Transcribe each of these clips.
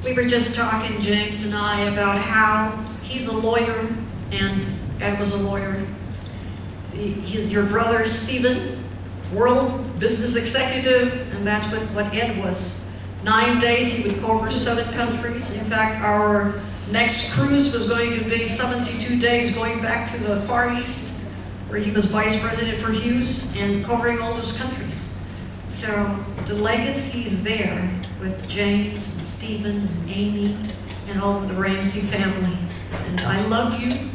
We were just talking, James and I, about how he's a lawyer and Ed was a lawyer. Your brother, Stephen, world business executive, and that's what Ed was. 9 days he would go over 7 countries. In fact, our next cruise was going to be 72 days going back to the Far East, where he was vice president for Hughes and covering all those countries. So the legacy is there with James and Stephen and Amy and all of the Ramsey family. And I love you,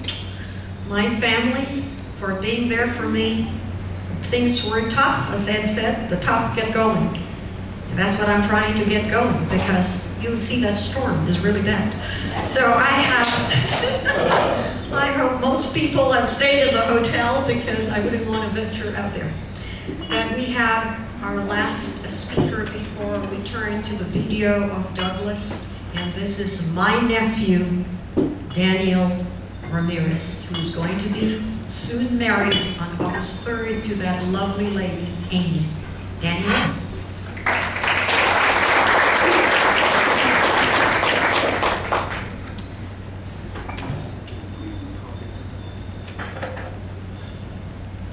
my family, for being there for me. Things were tough, as Ed said, the tough get going. And that's what I'm trying to get going, because you'll see that storm is really bad. So I hope most people have stayed in the hotel, because I wouldn't want to venture out there. And we have our last speaker before we turn to the video of Douglas. And this is my nephew, Daniel Ramirez, who is going to be soon married on August 3rd to that lovely lady, Amy. Daniel?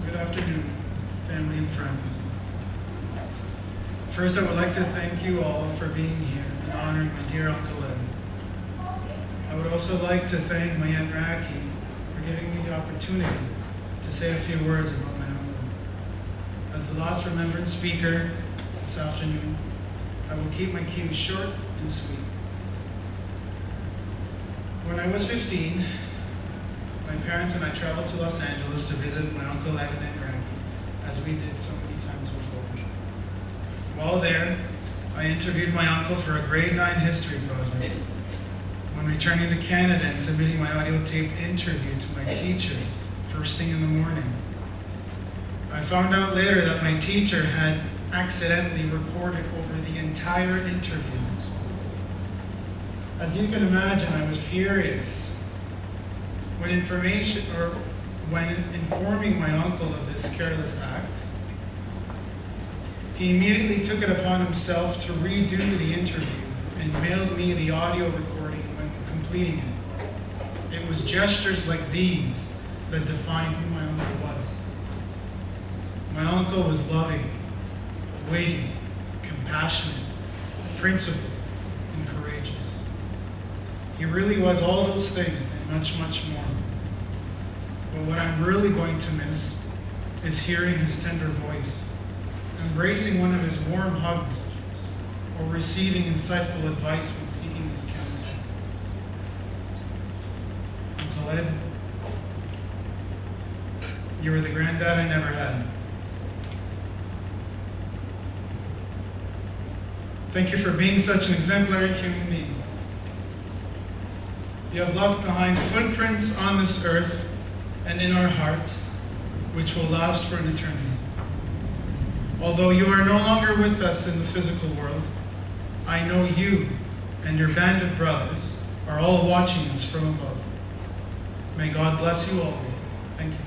Good afternoon, family and friends. First, I would like to thank you all for being here and honoring my dear Uncle Ed. I would also like to thank my Aunt Raki for giving me the opportunity to say a few words about my uncle. As the last remembered speaker this afternoon, I will keep my cues short and sweet. When I was 15, my parents and I traveled to Los Angeles to visit my Uncle Ed and Aunt Raki, as we did so many times before. While there, I interviewed my uncle for a grade 9 history project. When returning to Canada and submitting my audio tape interview to my teacher first thing in the morning, I found out later that my teacher had accidentally recorded over the entire interview. As you can imagine, I was furious. When informing my uncle of this careless act, he immediately took it upon himself to redo the interview and mailed me the audio recording when completing it. It was gestures like these that defined who my uncle was. My uncle was loving, waiting, compassionate, principled, and courageous. He really was all those things and much, much more. But what I'm really going to miss is hearing his tender voice, embracing one of his warm hugs, or receiving insightful advice when seeking his counsel. Uncle Ed, you were the granddad I never had. Thank you for being such an exemplary human being. You have left behind footprints on this earth and in our hearts, which will last for an eternity. Although you are no longer with us in the physical world, I know you and your band of brothers are all watching us from above. May God bless you always. Thank you.